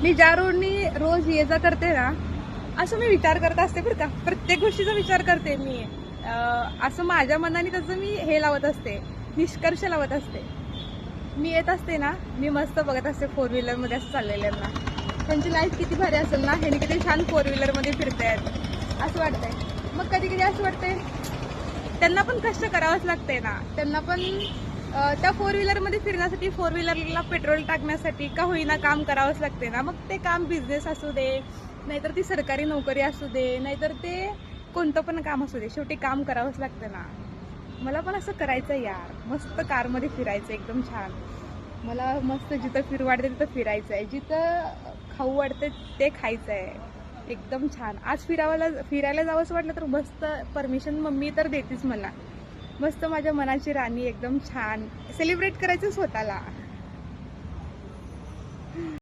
मी ज्या रोडनी रोज ये जा करते ना, असं मी विचार करत असते बरं का. प्रत्येक गोष्टीचा विचार करते मी. असं माझ्या मनाने त्याचं मी हे लावत असते, निष्कर्ष लावत असते. मी येत असते ना, मी मस्त बघत असते फोर व्हीलरमध्ये असं चाललेल्यांना. त्यांची लाईफ किती भारी असेल ना, ह्याने किती छान फोर व्हीलरमध्ये फिरतायत असं वाटतंय. मग कधी कधी असं वाटतंय त्यांना पण कष्ट करावंच लागतंय ना. त्यांना पण त्या फोर व्हीलरमध्ये फिरण्यासाठी, फोर व्हीलरला पेट्रोल टाकण्यासाठी का होईना काम करावंच लागते ना. मग ते काम बिझनेस असू दे, नाहीतर ती सरकारी नोकरी असू दे, नाहीतर ते कोणतं पण काम असू दे, शेवटी काम करावंच लागतं ना. मला पण असं करायचं यार, मस्त कारमध्ये फिरायचं एकदम छान. मला मस्त जिथं फिरू वाटते तिथं फिरायचं आहे, जिथं खाऊ वाटते ते खायचं आहे एकदम छान. आज फिरायला जावंसं वाटलं तर मस्त परमिशन मम्मी तर देतेच मला. मस्त माझ्या मनाची राणी एकदम छान सेलिब्रेट करायचं स्वतःला.